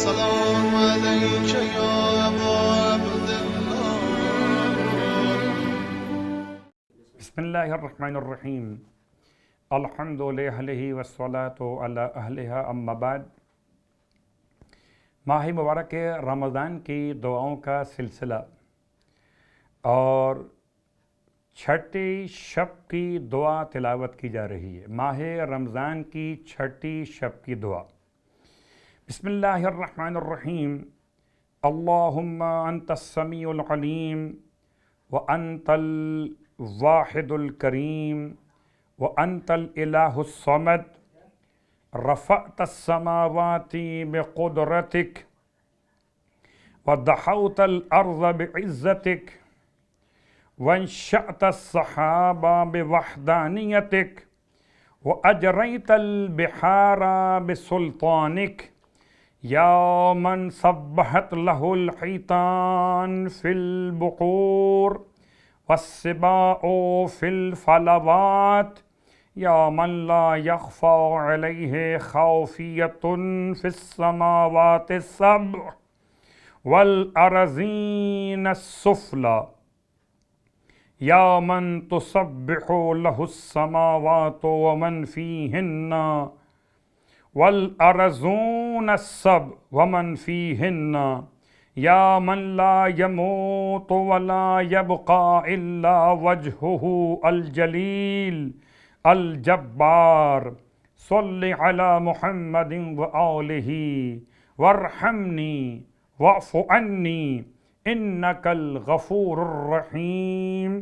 السلام عليك يا أبا عبد الله. بسم اللہ الرحمن الرحیم. الحمد للہ والصلاۃ علی اہلہا اما بعد. ماہ مبارک رمضان کی دعاؤں کا سلسلہ اور چھٹی شب کی دعا تلاوت کی جا رہی ہے. ماہ رمضان کی چھٹی شب کی دعا. بسم اللہ الرحمن الرحیم. اللہم انت السمیع العلیم وانت الواحد الکریم وانت الالہ الصمد رفعت السماوات بقدرتک ودحوت الارض بعزتک وانشأت السحاب بوحدانیتک واجریت البحار بسلطانک یا من سبحت له الحیتان فی البحور والسباء فی الفلوات یا من لا یخفى علیہ خافیۃ فی السماوات السبع والارضین السفلی یا من تسبح له السماوات ومن فیہن والارضون السبع ومن فیہن یا من لا يموت ولا يبقى الا وجهه الجلیل الجبار. صل علی محمد وآلہ وارحمنی واعف عنی انک الغفور الرحیم.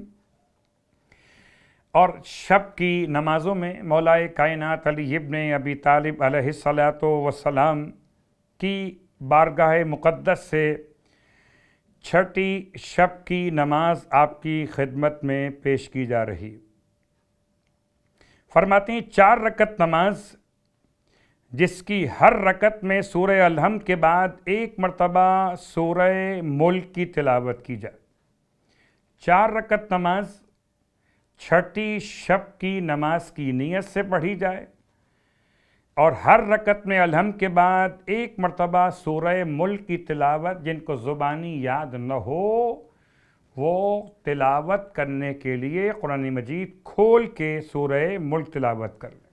اور شب کی نمازوں میں مولائے کائنات علی ابن ابی طالب علیہ الصلاۃ والسلام کی بارگاہ مقدس سے چھٹی شب کی نماز آپ کی خدمت میں پیش کی جا رہی. فرماتے ہیں 4 رکعت نماز جس کی ہر رکعت میں سورہ الحمد کے بعد 1 مرتبہ سورہ ملک کی تلاوت کی جائے. 4 رکعت نماز چھٹی شب کی نماز کی نیت سے پڑھی جائے اور ہر رکعت میں الحمد کے بعد 1 مرتبہ سورہ ملک کی تلاوت. جن کو زبانی یاد نہ ہو وہ تلاوت کرنے کے لیے قرآن مجید کھول کے سورہ ملک تلاوت کر لیں.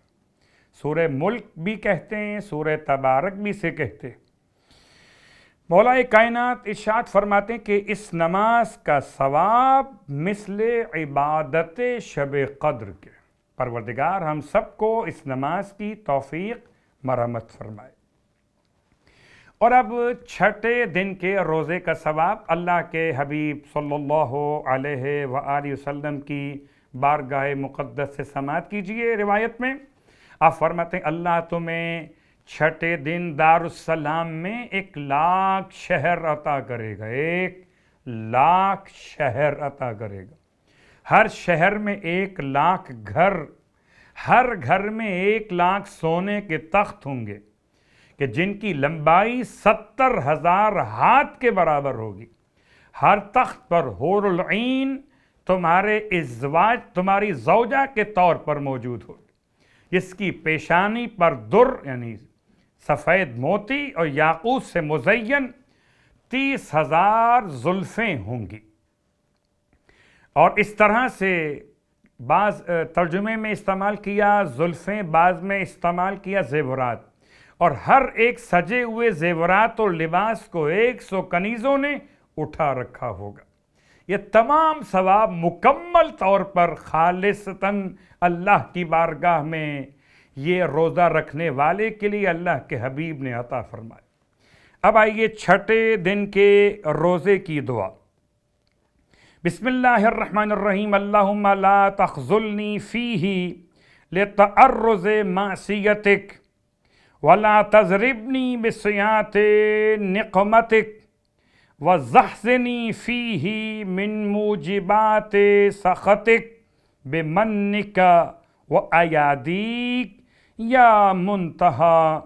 سورہ ملک بھی کہتے ہیں، سورہ تبارک بھی سے کہتے ہیں. مولا کائنات ارشاد فرماتے ہیں کہ اس نماز کا ثواب مثل عبادت شب قدر کے. پروردگار ہم سب کو اس نماز کی توفیق مرحمت فرمائے. اور اب چھٹے دن کے روزے کا ثواب اللہ کے حبیب صلی اللہ علیہ وآلہ وسلم کی بارگاہ مقدس سے سماعت کیجئے. روایت میں آپ فرماتے ہیں اللہ تمہیں چھٹے دن دارالسلام میں 1,00,000 شہر عطا کرے گا. 1,00,000 شہر عطا کرے گا. ہر شہر میں 1,00,000 گھر، ہر گھر میں 1,00,000 سونے کے تخت ہوں گے کہ جن کی لمبائی 70,000 ہاتھ کے برابر ہوگی. ہر تخت پر حور العین تمہارے ازواج، تمہاری زوجہ کے طور پر موجود ہوگی، جس کی پیشانی پر در یعنی سفید موتی اور یاقوت سے مزین 30,000 زلفیں ہوں گی. اور اس طرح سے بعض ترجمے میں استعمال کیا زلفیں، بعض میں استعمال کیا زیورات. اور ہر ایک سجے ہوئے زیورات اور لباس کو 100 کنیزوں نے اٹھا رکھا ہوگا. یہ تمام ثواب مکمل طور پر خالصتاً اللہ کی بارگاہ میں یہ روزہ رکھنے والے کے لیے اللہ کے حبیب نے عطا فرمائے. اب آئیے چھٹے دن کے روزے کی دعا. بسم اللہ الرحمن الرحیم. اللہم لا تخذلنی فیہ لتعرض معصیتک ولا تضربنی بسیئات نقمتک وزحزنی فیہ من موجبات سخطک بمنک وایادیک یا منتہا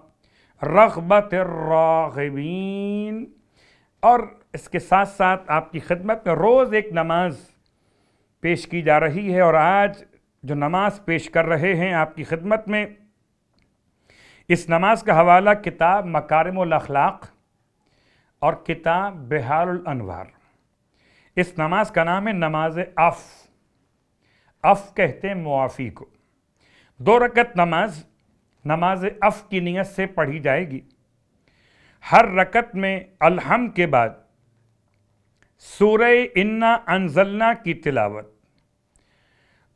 رغبت الراغبین. اور اس کے ساتھ ساتھ آپ کی خدمت میں روز ایک نماز پیش کی جا رہی ہے. اور آج جو نماز پیش کر رہے ہیں آپ کی خدمت میں، اس نماز کا حوالہ کتاب مکارم الاخلاق اور کتاب بحار الانوار. اس نماز کا نام ہے نماز اف. اف کہتے ہیں معافی کو. 2 رکعت نماز اف کی نیت سے پڑھی جائے گی. ہر رکعت میں الحمد کے بعد سورہ انا انزلنا کی تلاوت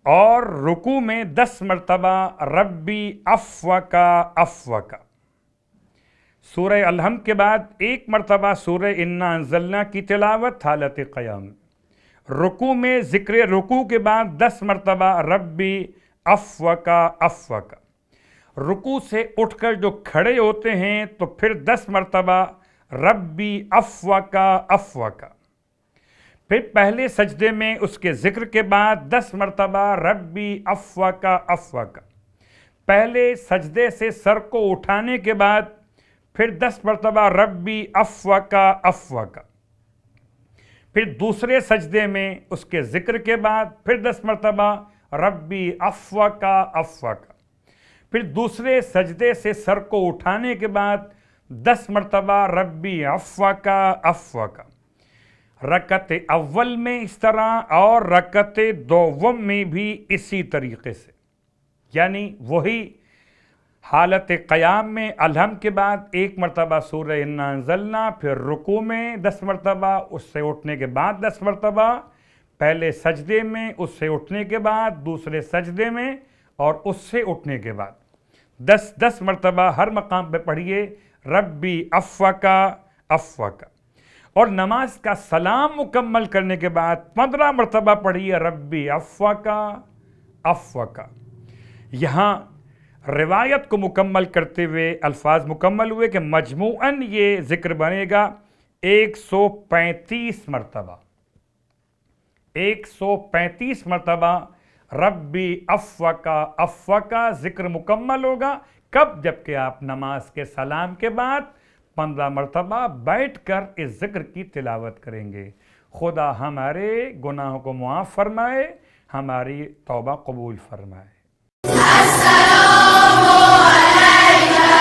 اور رکوع میں 10 مرتبہ ربی افوکا افوکا. سورہ الحمد کے بعد 1 مرتبہ سورہ انا انزلنا کی تلاوت حالت قیام. رکوع میں ذکر رکوع کے بعد 10 مرتبہ ربی افوکا افوکا. رکوع سے اٹھ کر جو کھڑے ہوتے ہیں تو پھر 10 مرتبہ ربی افوکا افوکا. پھر پہلے سجدے میں اس کے ذکر کے بعد 10 مرتبہ ربی افوکا افوکا. پہلے سجدے سے سر کو اٹھانے کے بعد پھر 10 مرتبہ ربی افوکا افوکا. پھر دوسرے سجدے میں اس کے ذکر کے بعد پھر 10 مرتبہ ربی افوکا افوکا. پھر دوسرے سجدے سے سر کو اٹھانے کے بعد 10 مرتبہ ربی افوکا افوکا. رکعت اول میں اس طرح اور رکعت دوم میں بھی اسی طریقے سے، یعنی وہی حالت قیام میں الحمد کے بعد 1 مرتبہ سورہ انا انزلنا، پھر رکوع میں 10 مرتبہ، اس سے اٹھنے کے بعد 10 مرتبہ، پہلے سجدے میں، اس سے اٹھنے کے بعد دوسرے سجدے میں، اور اس سے اٹھنے کے بعد 10 مرتبہ ہر مقام پہ پڑھیے ربی افوکا افوکا. اور نماز کا سلام مکمل کرنے کے بعد 15 مرتبہ پڑھیے ربی افوکا افوکا. یہاں روایت کو مکمل کرتے ہوئے الفاظ مکمل ہوئے کہ مجموعاً یہ ذکر بنے گا 135 مرتبہ. 135 مرتبہ ربی افوکا افوکا ذکر مکمل ہوگا. کب؟ جبکہ آپ نماز کے سلام کے بعد 15 مرتبہ بیٹھ کر اس ذکر کی تلاوت کریں گے. خدا ہمارے گناہوں کو معاف فرمائے، ہماری توبہ قبول فرمائے. السلام علیکم.